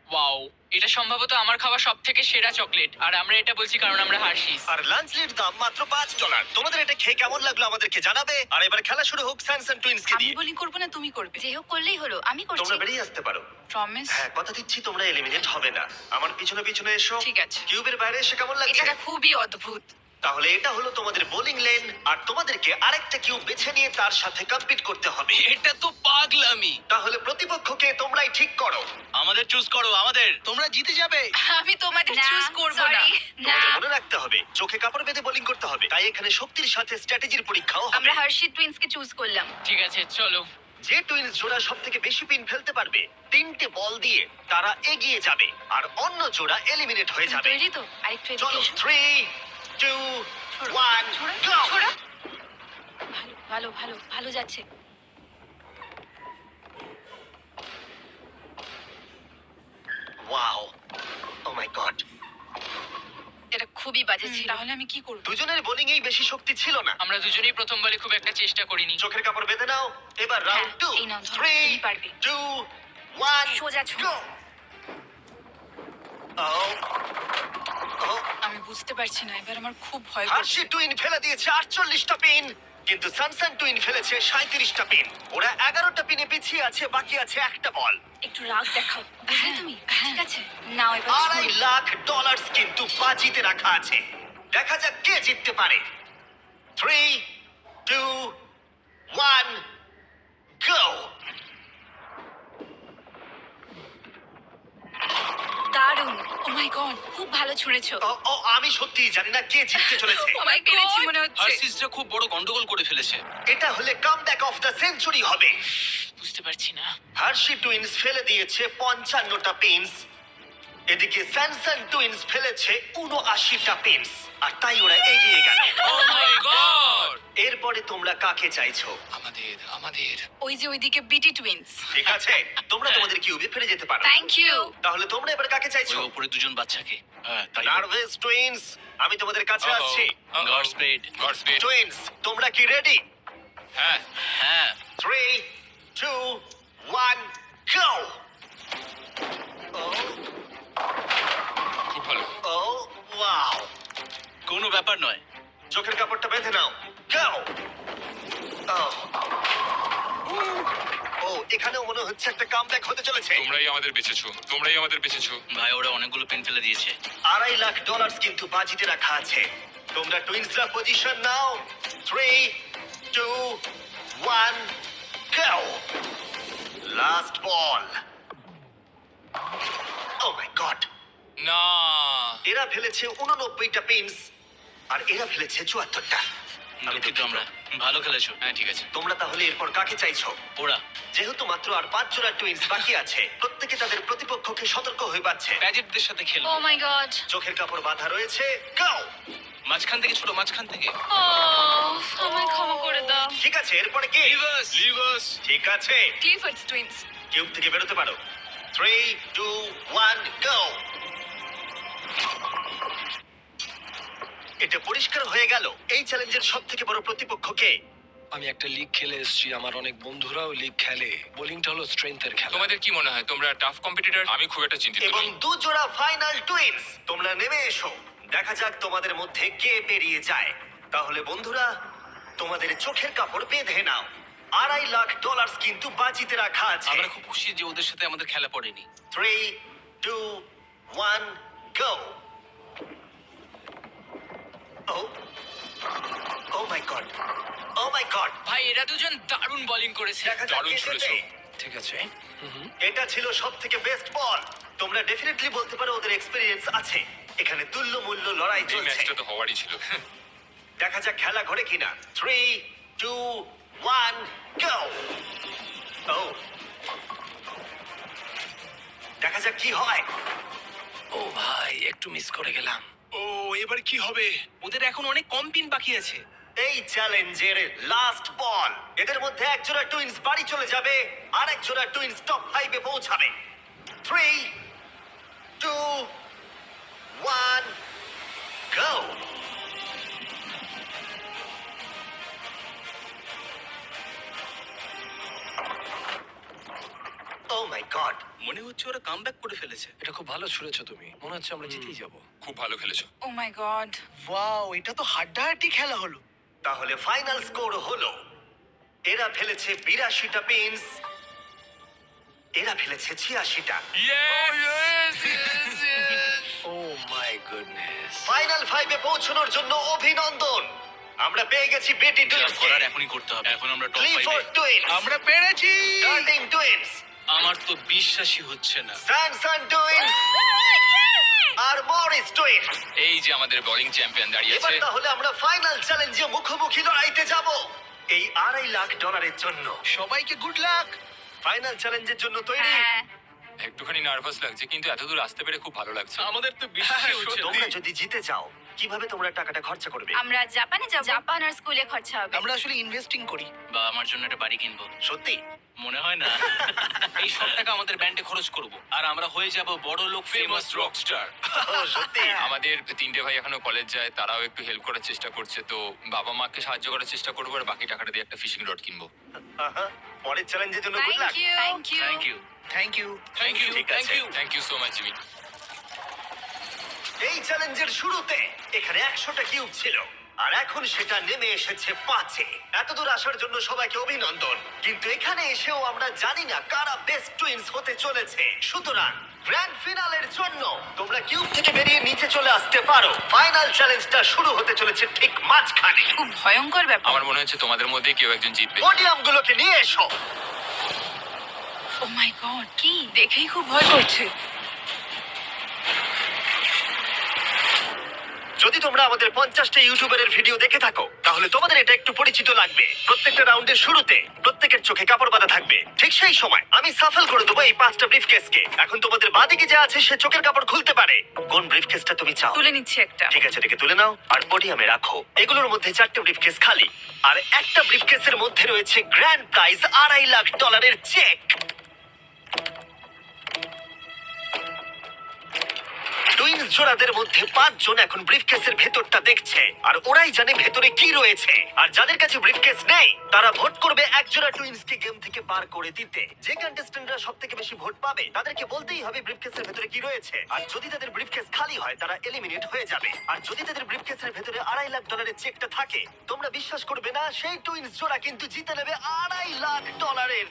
ওয়াও, এটা সম্ভবত আমার খাওয়া সবথেকে সেরা চকলেট, আর আমরা এটা বলছি কারণ আমরা হার্শিস। আর লাঞ্চলির দাম মাত্র $5। তোমাদের এটা খেয়ে কেমন লাগলো আমাদেরকে জানাবে। আর এবার খেলা শুরু হোক স্যামসাং টুইন্স কে আমি দিয়ে। বোলিং করবো না তুমি করবে? যে হোক করলেই হলো, আমি করছি। তোমরা বেরিয়ে আসতে পারো। প্রমিস? হ্যাঁ, কথা দিচ্ছি তোমরা এলিমিনেট হবে না। আমার পিছনে পিছনে এসো। ঠিক আছে। কিউবের বাইরে এসে কেমন লাগছে? এটা খুবই অদ্ভুত। তাহলে এটা হলো তোমাদের বোলিং লেন, আর তোমাদেরকে আরেকটা কিউব বেছে নিয়ে তার সাথে কম্পিট করতে হবে। এটা তো পাগলামি। তাহলে প্রতিপক্ষকে তোমরাই ঠিক করো। আমাদের চুজ করো, আমাদের। তোমরা জিতে যাবে। আমি তোমাদের না, চুজ করব না। sorry, না। তোমাদের মনে রাখতে হবে চোখে কাপড় বেঁধে বোলিং করতে হবে, তাই এখানে শক্তির সাথে স্ট্র্যাটেজির পরীক্ষাও হবে। আমরা হার্শি টুইন্স কে চুজ করলাম। ঠিক আছে, চলো। যে টুইন্স জোড়া সব থেকে বেশি পিন ফেলতে পারবে 3টে বল দিয়ে তারা এগিয়ে যাবে, আর অন্য জোড়া এলিমিনেট হয়ে যাবে। তৈরি তো? আরেকটু এদিকে চলো, এসো। 3, 2, 1, go! ছোড়া। ভালো, ভালো, ভালো, ভালো যাচ্ছে। Wow! Oh my God! এটা খুবই বাজে ছিল। তাহলে আমি কি করব? দুজনের বোলিং এই বেশি শক্তি ছিল না। আমরা দুজনেই প্রথম বলে খুব একটা চেষ্টা করিনি। চোখের কাপড় বেঁধে নাও। এবার রাউন্ড 2, এই নাও, ধরো, 3, তুমি পারবে। 2, 1, সোজা ছোড়ো। go! Oh! Oh! আমি বুঝতে পারছি না, এবার আমার খুব ভয় হার্শি করছে। টুইন ফেলে দিয়েছে 48টা পিন, কিন্তু স্যামসাং টুইন ফেলেছে 37টা পিন। ওরা 11টা পিনে পিছিয়ে আছে, বাকি আছে একটা বল। একটু রাগ দেখাও, বুঝলে তুমি? ঠিক আছে। নাও এবার $2.5 লাখ কিন্তু বাজিতে রাখা আছে। দেখা যাক কে জিততে পারে। 3, 2, 1, go! দারুণ। ও মাই গড, খুব ভালো ছুঁড়েছো। আমি সত্যিই জানি না কে জিততে চলেছে। আমি পেরেছি মনে হচ্ছে। হার্সিসরা খুব বড় গন্ডগোল করে ফেলেছে। এটা হলে কামব্যাক অফ দ্য সেঞ্চুরি হবে। বুঝতে পারছি না। হার্শি টুইন্স ফেলে দিয়েছে 55টা পিনস, এদিকে স্যামসাং টুইন্স ফেলেছে 79টা পিনস, আর তাই ওরা এগিয়ে গেল। ও মাই গড! এরপরে তোমরা কাকে চাইছো? আমাদের ওই যে ওইদিকে বিটি টুইন্স। ঠিক আছে, তোমরা তোমাদের কিউবে ফিরে যেতে পারো। Thank you. তাহলে তোমরা এবার কাকে চাইছো? ওই ওপরে দুজন বাচ্চাকে। হ্যাঁ, তাই নার্ভাস টুইন্স, আমি তোমাদের কাছে আসছি। গডস্পেড। গডস্পিড। টুইন্স, তোমরা কি রেডি? হ্যাঁ। হ্যাঁ। 3, 2, 1, go! খুব ভালো। Oh, wow! কোনো ব্যাপার নয়। চোখের কাপড়টা বেঁধে নাও। Go! ও, এখানেও মনে হচ্ছে একটা কামব্যাক হতে চলেছে। তোমরাই আমাদের বেঁচেছো, তোমরাই আমাদের বেঁচেছো। ভাই, ওরা অনেকগুলো পিন ফেলে দিয়েছে। $2.5 লাখ কিন্তু বাজিতে রাখা আছে। তোমরা টুইন্সরা পজিশন নাও। 3, 2, 1, go! Last ball. Oh my god! না। এরা ফেলেছে 89টা পিনস, আর এরা ফেলেছে 74টা। দুঃখিত আমরা। ভালো খেলেছো। হ্যাঁ, ঠিক আছে। তোমরা তাহলে এরপর কাকে চাইছো? ওরা যেহেতু মাত্র আর 5 জোড়া টুইন্স বাকি আছে, প্রত্যেকে তাদের প্রতিপক্ষকে সতর্ক হয়ে পাচ্ছে। প্যাজেটদের সাথে খেলবো। ও মাই গড। চোখের কাপড় বাঁধা রয়েছে। Go! মাঝখান থেকে ছোট, মাঝখান থেকে। ও, আমায় ক্ষমা করে দাও। ঠিক আছে, এরপরে কে? লিভার্স। ঠিক আছে, ক্লিফোর্ডস টুইন্স। কিউব থেকে বেরোতে পারো। 3, 2, 1, go! এটা পরিষ্কার হয়ে গেল এই চ্যালেঞ্জের সব থেকে বড় প্রতিপক্ষ কে। আমি একটা লিগ খেলে এসেছি, আমার অনেক বন্ধুরাও লিগ খেলে। বোলিংটা হলো স্ট্রেংথের খেলা। তোমাদের কি মনে হয় তোমরা টাফ কম্পিটিটর? আমি খুব একটা চিন্তিত এবং নই। 2 জোড়া ফাইনাল টুইন্স, তোমরা নেমে এসো। দেখা যাক তোমাদের মধ্যে কে পেরিয়ে যায়। তাহলে বন্ধুরা, তোমাদের চোখের কাপড় বেঁধে নাও। $2.5 লাখ কিন্তু বাজিতে রাখা আছে। আমরা খুব খুশি যে ওদের সাথে আমাদের খেলা পড়েনি। 3, 2, 1, go! Oh, O my god, O my god. ভাই এরা দুজন দারুণ বোলিং করেছে। দেখা যাক দারুণ কে ছুড়েছো। জেতে। ঠিক আছে। এটা ছিল সবথেকে বেস্ট বল। তোমরা ডেফিনেটলি বলতে পারো ওদের এক্সপেরিয়েন্স আছে। এখানে তুল্য মূল্য লড়াই এই চলছে। ম্যাচটা তো হওয়ারই ছিল। দেখা যাক খেলা ঘরে কিনা। 3, 2, 1, গো। ও, দেখা যাক কি হয়। ও ভাই, একটু মিস করে গেলাম। ও এবার কি হবে? ওদের এখন অনেক কম পিন বাকি আছে। এই চ্যালেঞ্জের লাস্ট বল। এদের মধ্যে একজোড়া টুইন্স বাড়ি চলে যাবে, আর একজোড়া টুইন্স টপ 5 এ পৌঁছাবে। 3, 2, 1, গো। ও মাই গড। মনে হচ্ছে ওরা কামব্যাক করে ফেলেছে। এটা খুব ভালো ছুড়েছো তুমি, মনে হচ্ছে আমরা জিতেই যাবো। খুব ভালো খেলেছো। ও মাই গড। ওয়াও, এটা তো হাড্ডাহাড্ডি খেলা হলো। তাহলে ফাইনাল স্কোর হলো, এরা ফেলেছে 82টা পিনস, এরা ফেলেছে 86টা। ও মাই গুডনেস। ফাইনাল 5 এ পৌঁছানোর জন্য অভিনন্দন। আমরা পেয়ে গেছি বেটি যা টুইন্স, করার এখনই করতে হবে। এখন আমরা টপ ক্লিফোর্ড 5-এ। টুইন্স, আমরা পেরেছি। ডার্লিং টুইন্স, আমার তো বিশ্বাসই হচ্ছে না। স্যামসন টুইন্স আর মরিস টুইন্স। এই যে আমাদের বোলিং চ্যাম্পিয়ন দাঁড়িয়ে এবার আছে। তাহলে আমরা ফাইনাল চ্যালেঞ্জে মুখোমুখি লড়াইতে যাব এই $2.5 লাখ জন্য। সবাইকে গুড লাক। ফাইনাল চ্যালেঞ্জের জন্য তৈরি? হ্যাঁ, একটুখানি নার্ভাস লাগছে, কিন্তু এতদূর আসতে পেরে খুব ভালো লাগছে। আমাদের তো বিশ্বাসই হচ্ছে না। তোমরা যদি জিতে যাও, কিভাবে তোমরা টাকাটা খরচা করবে? আমরা জাপানে যাব। জাপান আর স্কুলে খরচা হবে। আমরা আসলে ইনভেস্টিং করি। বা আমার জন্য একটা বাড়ি কিনবো। সত্যি? মনে হয় না। এই সব টাকা আমাদের ব্যান্ডে খরচ করব, আর আমরা হয়ে যাব বড় লোক, ফেমাস রক স্টার। ও, সত্যি? আমাদের 3টে ভাই এখনো কলেজ যায়, তারাও একটু হেল্প করার চেষ্টা করছে, তো বাবা মাকে সাহায্য করার চেষ্টা করবো, আর বাকি টাকাটা দিয়ে একটা ফিশিং রড কিনবো। আহা, পরের চ্যালেঞ্জের জন্য good luck. Thank you. Thank you. Thank you. Thank you. ঠিক আছে। Thank you so much Jimmy. এই চ্যালেঞ্জের শুরুতে এখানে 100টা কিউব ছিল, আর এখন সেটা নেমে এসেছে 5-এ। এতদূর আসার জন্য সবাইকে অভিনন্দন। কিন্তু এখানে এসেও আমরা জানি না কারা বেস্ট টুইন্স হতে চলেছে। সুতরাং গ্র্যান্ড ফিনালের জন্য তোমরা কিউব থেকে বেরিয়ে নিচে চলে আসতে পারো। ফাইনাল চ্যালেঞ্জটা শুরু হতে চলেছে ঠিক মাঝখানে। খুব ভয়ঙ্কর ব্যাপার। আমার মনে হচ্ছে তোমাদের মধ্যে কেউ একজন জিতবে। পোডিয়ামগুলোকে নিয়ে এসো। ও মাই গড, কি দেখেই খুব ভয় করছে। যদি তোমরা আমাদের 50টা ইউটিউবারের ভিডিও দেখে থাকো, তাহলে তোমাদের এটা একটু পরিচিত লাগবে। প্রত্যেকটা রাউন্ডের শুরুতে প্রত্যেকের চোখে কাপড় বাঁধা থাকবে। ঠিক সেই সময় আমি সাফল করে দেবো এই 5টা ব্রিফকেসকে। এখন তোমাদের বাঁদিকে যে আছে সে চোখের কাপড় খুলতে পারে। কোন ব্রিফকেসটা তুমি চাও? তুলে নিচ্ছি একটা। ঠিক আছে, এটাকে তুলে নাও আর পোডিয়ামে রাখো। এগুলোর মধ্যে 4টে ব্রিফকেস খালি, আর একটা ব্রিফকেসের মধ্যে রয়েছে grand prize $2.5 lakh cheque. Twins জোড়াদের মধ্যে 5 জন এখন ব্রিফকেসের ভেতরটা দেখছে, আর ওরাই জানে ভেতরে কি রয়েছে। আর যাদের কাছে ব্রিফকেস নেই, তারা ভোট করবে এক জোড়া টুইন্সকে গেম থেকে বার করে দিতে। যে কন্টেস্ট্যান্টরা সবথেকে বেশি ভোট পাবে তাদেরকে বলতেই হবে ব্রিফকেসের ভেতরে কি রয়েছে। আর যদি তাদের ব্রিফকেস খালি হয়, তারা এলিমিনেট হয়ে যাবে। আর যদি তাদের ব্রিফকেসের ভেতরে $2.5 লাখ চেকটা থাকে, তোমরা বিশ্বাস করবে না, সেই টুইন্স জোড়া কিন্তু জিতে নেবে $2.5 লাখ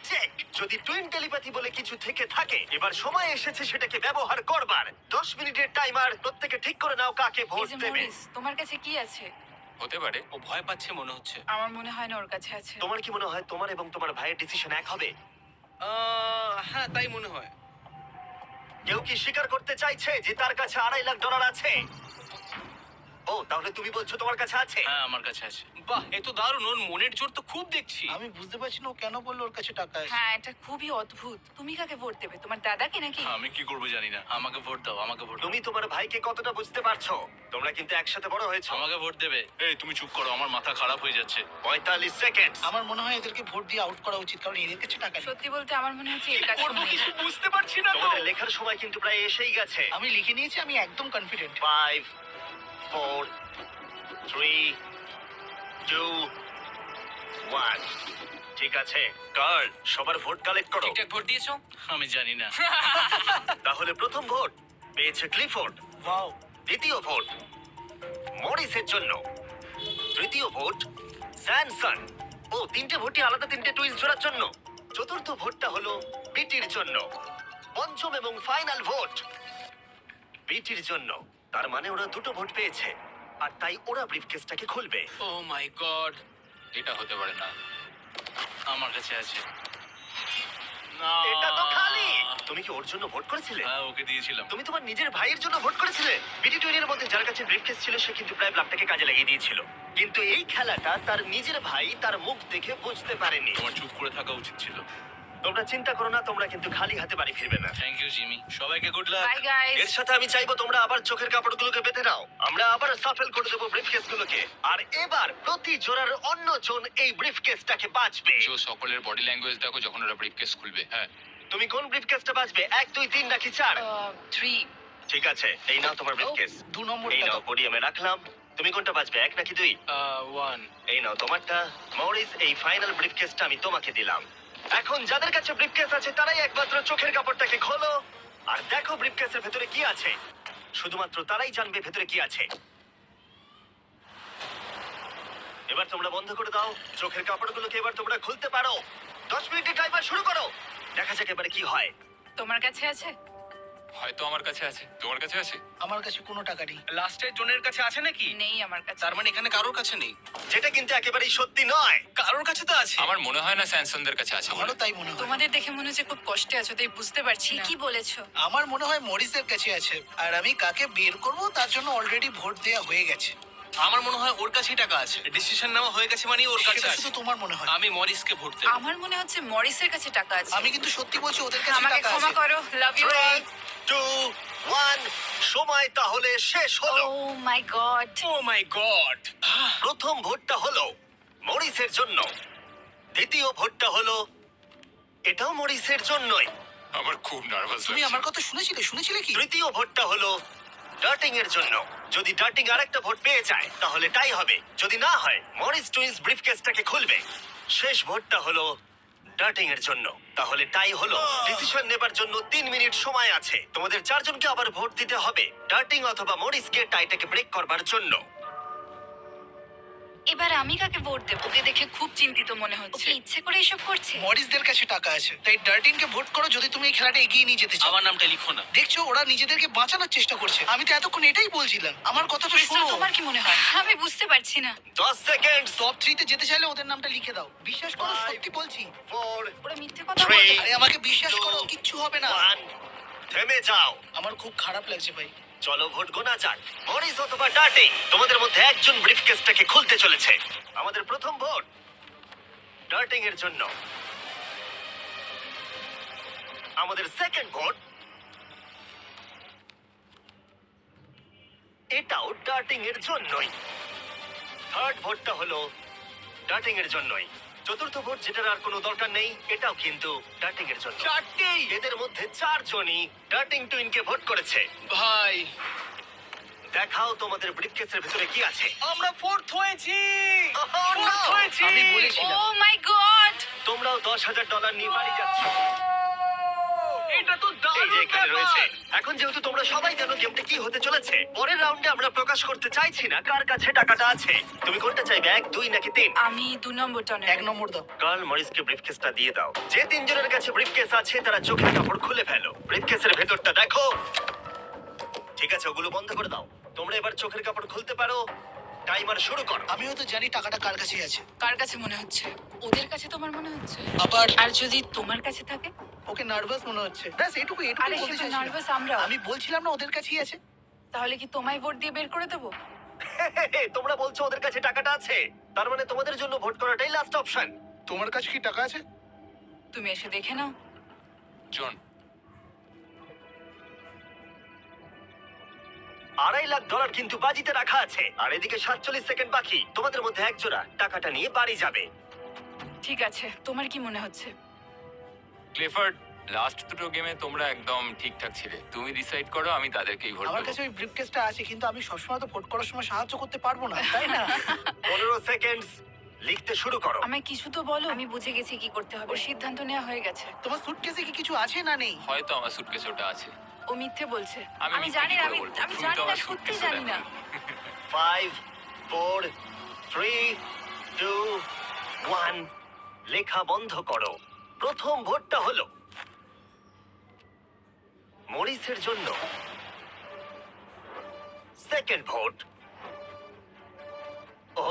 চেক। যদি টুইন টেলিপ্যাথি বলে কিছু থেকে থাকে, এবার সময় এসেছে সেটাকে ব্যবহার করবার। 10 মিনিটের টাইমার। প্রত্যেকে ঠিক করে নাও কাকে এই ভোট যে দেবে। মরিস, তোমার কাছে কি আছে? হতে পারে। ও ভয় পাচ্ছে মনে হচ্ছে। আমার মনে হয় না ওর কাছে আছে। তোমার কি মনে হয় তোমার এবং তোমার ভাইয়ের ডিসিশন এক হবে? হ্যাঁ, তাই মনে হয়। কেউ কি স্বীকার করতে চাইছে যে তার কাছে $2.5 লাখ আছে? ও, তাহলে তুমি বলছো তোমার কাছে আছে? হ্যাঁ, আমার কাছে আছে। বাহ, এ তো দারুণ। ওর মনের জোর তো খুব দেখছি। আমি বুঝতে পারছি না ও কেন বললো ওর কাছে টাকা আছে। হ্যাঁ, এটা খুবই অদ্ভুত। তুমি কাকে ভোট দেবে? তোমার দাদাকে নাকি? আমি কি করবো জানি না। আমাকে ভোট দাও, আমাকে ভোট দাও। তুমি তোমার ভাইকে কতটা বুঝতে পারছো? তোমরা কিন্তু একসাথে বড় হয়েছো। আমাকে ভোট দেবে। এই তুমি চুপ করো, আমার মাথা খারাপ হয়ে যাচ্ছে। 45 সেকেন্ড। আমার মনে হয় এদেরকে ভোট দিয়ে আউট করা উচিত, কারণ এদের কাছে টাকা নেই। সত্যি বলতে আমার মনে হচ্ছে এর কাছে করবো নেই। কিছু বুঝতে পারছি না তো। তোমাদের লেখার সময় কিন্তু প্রায় এসেই গেছে। আমি লিখে নিয়েছি, আমি একদম কনফিডেন্ট। 5, 4, 3, 2, 1। ঠিক আছে, গার্ল, সবার ভোট কালেক্ট করো। ঠিকঠাক ভোট দিয়েছো? আমি জানি না। তাহলে প্রথম ভোট পেয়েছে ক্লিফোর্ড, ওয়াও। দ্বিতীয় ভোট মরিসের জন্য, তৃতীয় ভোট স্যামসন। ও, 3টে ভোটই আলাদা 3টে টুইন্স জোড়ার জন্য। চতুর্থ ভোটটা হলো বিটির জন্য। পঞ্চম এবং ফাইনাল ভোট বিটির জন্য। তার মানে ওরা 2টো ভোট পেয়েছে। আর তাই ওরা ব্রিফকেসটাকে খুলবে। ও মাই গড, এটা হতে পারে না। আমার কাছে আছে। না, এটা তো খালি। তুমি কি ওর জন্য ভোট করেছিলে? হ্যাঁ, ওকে দিয়েছিলাম। তুমি তোমার নিজের ভাইয়ের জন্য ভোট করেছিলে? বিডি টুইনের মধ্যে যার কাছে ব্রিফকেস ছিল সে কিন্তু প্রায় ব্লাফটাকে কাজে লাগিয়ে দিয়েছিল। কিন্তু এই খেলাটা তার নিজের ভাই তার মুখ দেখে বুঝতে পারেনি। তোমার চুপ করে থাকা উচিত ছিল। তোমরা চিন্তা করো না, তোমরা কিন্তু খালি হাতে বাড়ি ফিরবে না। থ্যাংক ইউ জিমি, সবাইকে গুড লাক। Bye guys. এর সাথে আমি চাইবো তোমরা আবার চোখের কাপড়গুলোকে বেঁধে নাও। আমরা আবার সাফেল করে দেবো ব্রিফকেসগুলোকে। আর এবার প্রতি জোড়ার অন্য জন এই ব্রিফকেসটাকে বাঁচবে। জো, সকলের বডি ল্যাঙ্গুয়েজ দেখো যখন ওরা ব্রিফকেস খুলবে। হ্যাঁ, তুমি কোন ব্রিফকেসটা বাঁচবে? 1, 2, 3 নাকি 4? 3। ঠিক আছে, এই নাও তোমার ব্রিফকেস। 2 এই নম্বরটা নাও দাও। পোডিয়ামে রাখলাম। তুমি কোনটা বাঁচবে, 1 নাকি 2? 1। এই নাও তোমারটা। মরিস, এই ফাইনাল ব্রিফকেসটা আমি তোমাকে দিলাম। এখন যাদের কাছে ব্রিফকেস আছে তারাই একমাত্র চোখের কাপড়টাকে খোলো আর দেখো ব্রিফকেসের ভেতরে কি আছে। শুধুমাত্র তারাই জানবে ভেতরে কি আছে। এবার তোমরা বন্ধ করে দাও চোখের কাপড়গুলোকে। এবার তোমরা খুলতে পারো। 10 মিনিটের টাইমার শুরু করো। দেখা যাক এবারে কি হয়। তোমার কাছে আছে? হয়তো আমার কাছে আছে। তোমার কাছে আছে? আমার কাছে কোনো টাকা নেই। লাস্টের জনের কাছে আছে নাকি? নেই আমার কাছে। তার মানে এখানে কারোর কাছে নেই। যেটা কিন্তু একেবারেই সত্যি নয়। কারোর কাছে তো আছে। আমার মনে হয় না স্যামসনদের কাছে আছে বলে। আমারও তাই মনে হয়। তোমাদের দেখে মনে হচ্ছে খুব কষ্টে আছো, তাই বুঝতে পারছি না। কি বলেছো? আমার মনে হয় মরিসের কাছে আছে। আর আমি কাকে বের করব তার জন্য অলরেডি ভোট দেয়া হয়ে গেছে। আমার মনে হয় ওর কাছেই টাকা আছে। ডিসিশন নেওয়া হয়ে গেছে মানে ওর কাছে সেটা আছে। শুধু তোমার মনে হয়। আমি মরিসকে ভোট দেব। আমার মনে হচ্ছে মরিসের কাছে টাকা আছে। আমি কিন্তু সত্যি বলছি, ওদের কাছে আমাকে টাকা ক্ষমা আছে। করো। Love you. 3, 2, 1 সময় তাহলে শেষ হলো। ও my god. O my god. প্রথম ভোটটা হলো মরিসের জন্য। দ্বিতীয় ভোটটা হলো এটাও মরিসের জন্যই। আমার খুব নার্ভাস তুমি আমার কথা শুনেছিলে কি? তৃতীয় ভোটটা হলো ডার্টিং এর জন্য। যদি ডার্টিং আরেকটা ভোট পেয়ে যায় তাহলে টাই হবে। যদি না হয় মরিস টুইন্স ব্রিফকেসটাকে খুলবে। শেষ ভোটটা হলো ডার্টিং এর জন্য। তাহলে টাই হলো। ডিসিশন নেবার জন্য 3 মিনিট সময় আছে। তোমাদের চারজনকে আবার ভোট দিতে হবে ডার্টিং অথবা মরিসকে টাইটাকে ব্রেক করবার জন্য। এবার আমি কাকে ভোট দেব? ওকে দেখে খুব চিন্তিত মনে হচ্ছে। ওকে ইচ্ছে করে এসব করছে। মরিসদের কাছে টাকা আছে, তাই ডার্টিনকে ভোট করো যদি তুমি এই খেলাটা এগিয়ে নিয়ে যেতে চাও। আমার নামটা লিখো না। দেখছো ওরা নিজেদেরকে বাঁচানোর চেষ্টা করছে। আমি তো এতক্ষণ এটাই বলছিলাম। আমার কথা তো ক্রিস্টাল, শোনো। তোমার কি মনে হয়? আমি বুঝতে পারছি না। 10 সেকেন্ড। টপ 3 তে যেতে চাইলে ওদের নামটা লিখে দাও। বিশ্বাস করো, Five. সত্যি বলছি। 4, ওরা মিথ্যে কথা 3, বলে। আরে আমাকে বিশ্বাস করো, 2, কিচ্ছু হবে না। 1 থেমে যাও। আমার খুব খারাপ লাগছে ভাই। চলো ভোট গোনা যাক। মরিস অথবা ডার্টিং, তোমাদের মধ্যে একজন ব্রিফকেসটাকে খুলতে চলেছে। আমাদের প্রথম ভোট ডার্টিং এর জন্য। আমাদের সেকেন্ড ভোট এটাও ডার্টিং এর জন্যই। থার্ড ভোটটা হলো ডার্টিং এর জন্যই। চতুর্থ ভোট যেটার আর কোনো দরকার নেই, এটাও কিন্তু ডার্টিং এর জন্য। এদের মধ্যে 4 জনই ডার্টিং টুইনকে ভোট করেছে। ভাই, দেখাও তোমাদের ব্রিফকেসের ভিতরে কি আছে। আমরা ফোর্থ হয়েছি। Oh, no! আমি ও বলেছিলাম। মাই গড। তোমরাও $10,000 নিয়ে বাড়ি যাচ্ছ। এটা তো এই যে দারুণ এখানে রয়েছে। ব্যাপার। এখন যেহেতু তোমরা সবাই জানো গেমটা কি হতে চলেছে, পরের রাউন্ডে আমরা প্রকাশ করতে চাইছি না কার কাছে টাকাটা আছে। তুমি কোনটা চাইবে, 1, 2 নাকি 3? আমি 2 নম্বরটা নেব। 1 নম্বর দাও। কার্ল মরিসকে ব্রিফকেসটা দিয়ে দাও। যে 3 জনের কাছে ব্রিফকেস আছে তারা চোখের কাপড় খুলে ফেলো। ব্রিফকেসের ভেতরটা দেখো। ঠিক আছে, ওগুলো বন্ধ করে দাও। তোমরা এবার চোখের কাপড় খুলতে পারো। টাইমার শুরু করো। আমি হয়তো জানি টাকাটা কার কাছে আছে। কার কাছে মনে হচ্ছে? ওদের কাছে তোমার মনে হচ্ছে? আবার আর যদি তোমার কাছে থাকে? ওকে নার্ভাস মনে হচ্ছে। ব্যাস এইটুকু আরে বলতে সে তো চাইছিলাম। নার্ভাস আমরা। আমি বলছিলাম না ওদের কাছেই আছে। তাহলে কি তোমায় ভোট দিয়ে বের করে দেবো? তোমরা বলছো ওদের কাছে টাকাটা আছে, তার মানে তোমাদের জন্য ভোট করাটাই লাস্ট অপশন। তোমার কাছে কি টাকা আছে? তুমি এসে দেখে নাও। জন, $2.5 লাখ কিন্তু বাজিতে রাখা আছে। আর এদিকে 47 সেকেন্ড বাকি। তোমাদের মধ্যে এক জোড়া টাকাটা নিয়ে বাড়ি যাবে। ঠিক আছে, তোমার কি মনে হচ্ছে? ক্লিফোর্ড, লাস্ট দুটো গেমে তোমরা একদম ঠিকঠাক ছিলে। তুমি ডিসাইড করো, আমি তাদেরকেই ভোট আমার দেবো। কাছে ওই ব্রিফকেসটা আছে, কিন্তু আমি সবসময় তো ভোট করার সময় সাহায্য করতে পারবো না, তাই না? 15 সেকেন্ড। লিখতে শুরু করো। আমায় কিছু তো বলো। আমি বুঝে গেছি কি করতে হবে। ওর সিদ্ধান্ত নেওয়া হয়ে গেছে। তোমার সুটকেসে কি কিছু আছে না নেই? হয়তো আমার সুটকেসে ওটা আছে। ও মিথ্যে বলছে। আমি আমি মিথ্যে জানি কি না। করে বলবো? আমি তুমি জানি তো না, আমার সত্যি suitcase-ও জানি না। দেখোনি। 5, 4, 3, 2, 1 লেখা বন্ধ করো। প্রথম ভোটটা হলো মরিসের জন্য। সেকেন্ড ভোট ও,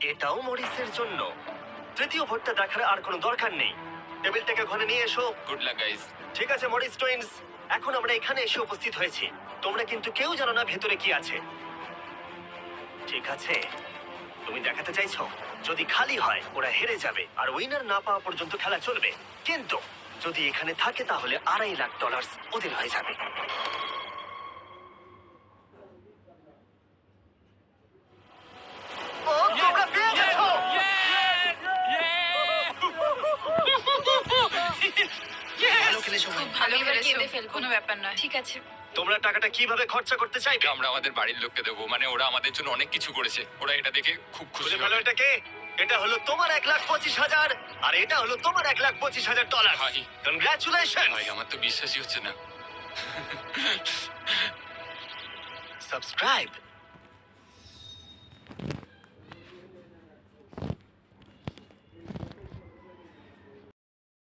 এটাও মরিসের জন্য। তৃতীয় ভোটটা দেখার আর কোনো দরকার নেই। টেবিলটাকে ঘরে নিয়ে এসো। Good luck guys. ঠিক আছে মরিস টুইন্স, এখন আমরা এখানে এসে উপস্থিত হয়েছি। তোমরা কিন্তু কেউ জানো না ভেতরে কি আছে। ঠিক আছে, তুমি দেখাতে চাইছো যদি খালি হয় ওরা হেরে যাবে আর উইনার না পাওয়া পর্যন্ত খেলা চলবে। কিন্তু যদি এখানে থাকে তাহলে $2.5 লাখ ওদের হয়ে যাবে। ও, তোমরা পেয়ে গেছো! ভালো খেলেছো ভাই। খুব ভালো এবার খেলেছো। কেঁদে ফেলবো। কোনো ব্যাপার নয়। ঠিক আছে। তোমরা টাকাটা কিভাবে খরচা করতে চাইবে? আমরা আমাদের বাড়ির লোককে দেবো, মানে ওরা আমাদের জন্য অনেক কিছু করেছে, ওরা এটা দেখে খুব খুশি খুলে হবে। ফেলো এটাকে। এটা হলো তোমার $1,25,000 আর এটা হলো তোমার $1,25,000। ভাই। কনগ্রাচুলেশন। ভাই আমার তো বিশ্বাসই হচ্ছে না। সাবস্ক্রাইব